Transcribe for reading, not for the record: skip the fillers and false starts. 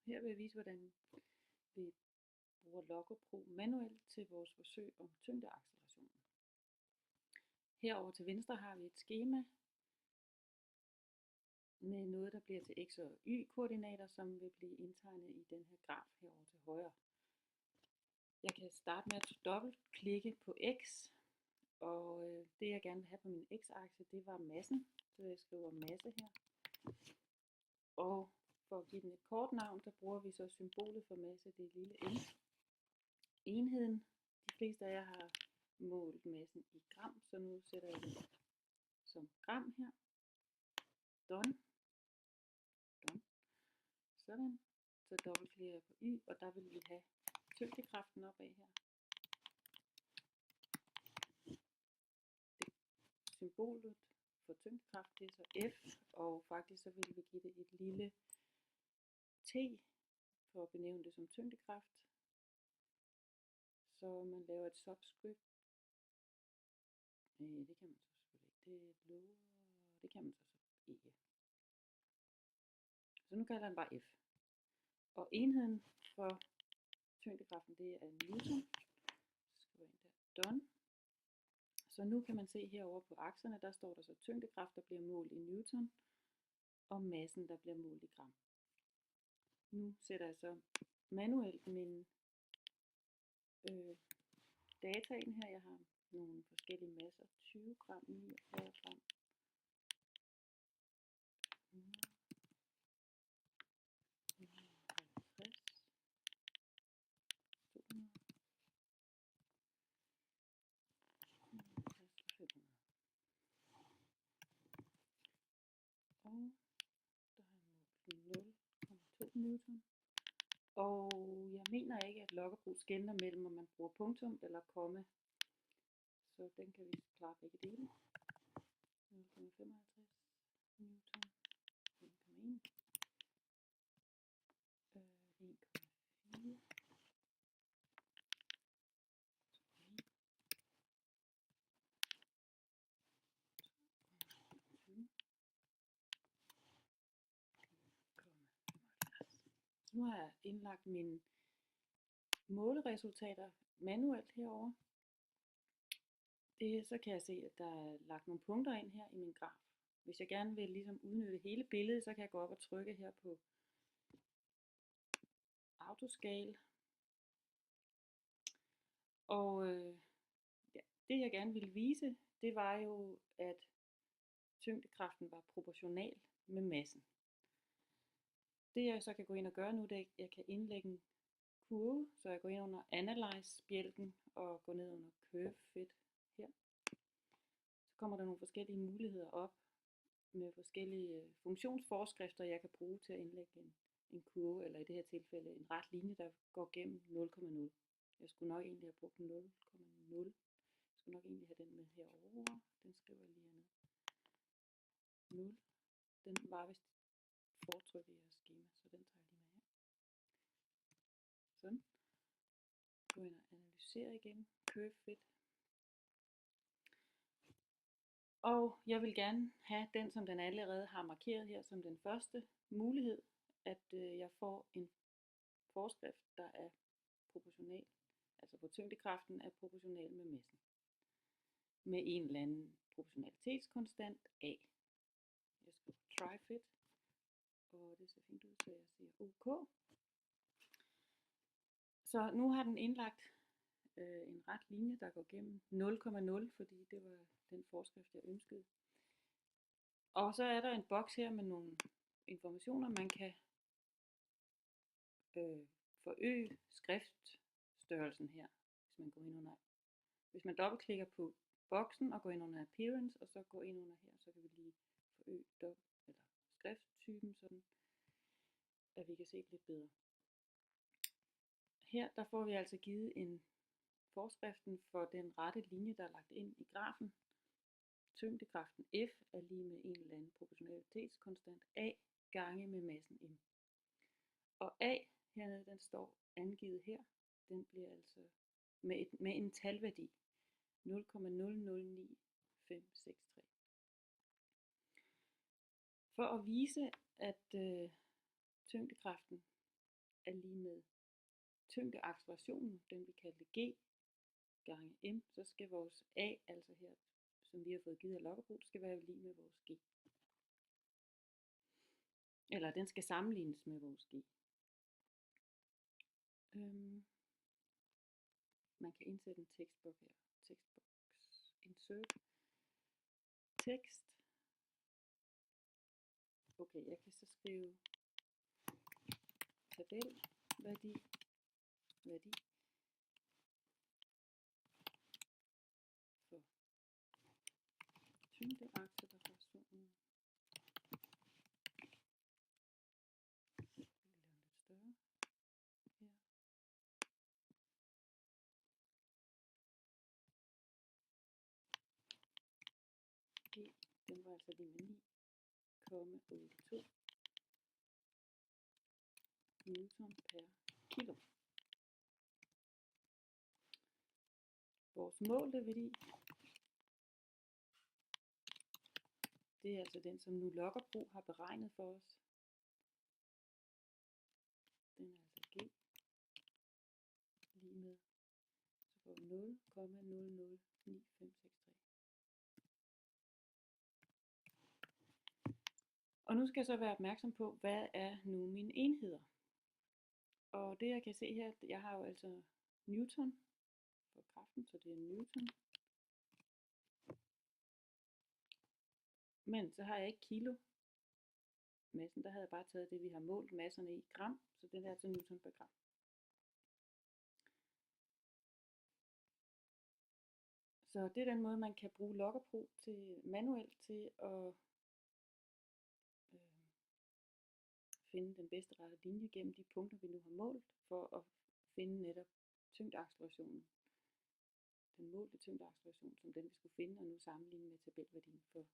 Her vil jeg vise, hvordan vi bruger Logopro manuelt til vores forsøg om tyngdeacceleration. Herovre til venstre har vi et skema med noget, der bliver til x- og y-koordinater, som vil blive indtegnet i den her graf herovre til højre. Jeg kan starte med at dobbeltklikke på x, og det jeg gerne vil have på min x-akse, det var massen, så jeg skriver masse her. Og for at give den et kort navn, der bruger vi så symbolet for masse, det er lille m. Enheden, de fleste af jer har målt massen i gram, så nu sætter jeg det som gram her. Done. Sådan. Så dobbeltklikker jeg på y, og der vil vi have tyngdekraften opad her. Symbolet for tyngdekraft, det er så F, og faktisk så vil vi give det et lille T, for at benævne det som tyngdekraft. Så man laver et subscript. Det kan man så selvfølgelig ikke. Det er lower. Det kan man så ikke. Så nu kalder den bare F. Og enheden for tyngdekraften, det er Newton. Så skriver jeg ind der. Done. Så nu kan man se herovre på akserne, der står der så tyngdekraft, der bliver målt i Newton, og massen, der bliver målt i gram. Nu sætter jeg så manuelt min data ind her. Jeg har nogle forskellige masser. 20 gram, 49 gram. 150, 200, 500. Og der har jeg målt 0,2 Newton. Og jeg mener ikke, at Logopro skelner mellem, om man bruger punktum eller komma. Så den kan vi klare begge dele. 0,55 Newton. 1,1. 1,4. Nu har jeg indlagt mine måleresultater manuelt herover. Så kan jeg se, at der er lagt nogle punkter ind her i min graf. Hvis jeg gerne vil ligesom udnytte hele billedet, så kan jeg gå op og trykke her på autoscale. Og ja, det jeg gerne ville vise, det var jo, at tyngdekraften var proportional med massen. Det jeg så kan gå ind og gøre nu, det er, at jeg kan indlægge en kurve, så jeg går ind under Analyze-bjælken og går ned under Curve Fit her. Så kommer der nogle forskellige muligheder op med forskellige funktionsforskrifter, jeg kan bruge til at indlægge en kurve, eller i det her tilfælde en ret linje, der går gennem 0,0. Jeg skulle nok egentlig have brugt 0,0. Jeg skulle nok egentlig have den med herovre. Den skriver jeg lige hernede. 0. Den var vist foretrykket i jeres schema, så den tager jeg lige med her. Sådan. Gå ind og analysere igen. Curve Fit. Og jeg vil gerne have den, som den allerede har markeret her, som den første mulighed, at jeg får en forskrift, der er proportional, altså hvor tyngdekraften er proportional med massen. Med en eller anden proportionalitetskonstant A. Jeg skriver try fit, og det ser fint ud, så jeg siger OK. Så nu har den indlagt en ret linje, der går gennem 0,0, fordi det var den forskrift, jeg ønskede. Og så er der en boks her med nogle informationer, man kan forøge skriftstørrelsen her, hvis man går ind under. Hvis man dobbeltklikker på boksen og går ind under Appearance, og så går ind under her, så kan vi lige forøge skrifttypen, sådan at vi kan se det lidt bedre. Her der får vi altså givet en forskriften for den rette linje, der er lagt ind i grafen. Tyngdekraften F er lige med en eller anden proportionalitetskonstant A gange med massen M. Og A hernede, den står angivet her. Den bliver altså med en talværdi. 0,009563. For at vise, at tyngdekraften er lige med tyngdeaccelerationen, den vi kaldte G, gange M, så skal vores A, altså her, som vi har fået givet af Lokkerbro, skal være lige med vores G. Eller den skal sammenlignes med vores G. Man kan indsætte en tekstboks her. Tekstboks, insert, tekst. Okay, jeg kan så skrive tabel, værdi, for tyngdeaccelerationen. G, den var altså lige med 9,82 newton per kilo. Vores målte værdi, det er altså den, som nu Lokkerbro har beregnet for os. Den er altså G lige med, så får vi 0,009563. Og nu skal jeg så være opmærksom på, hvad er nu mine enheder. Og det jeg kan se her, jeg har jo altså newton for kraften, så det er newton. Men så har jeg ikke kilo. Massen, der havde jeg bare taget det, vi har målt masserne i gram, så den er altså newton per gram. Så det er den måde, man kan bruge Lokkerbro til manuelt til at finde den bedste rette linje gennem de punkter, vi nu har målt, for at finde netop tyngdeaccelerationen. Den målte tyngdeacceleration, som den vi skulle finde, og nu sammenligne med tabelværdien for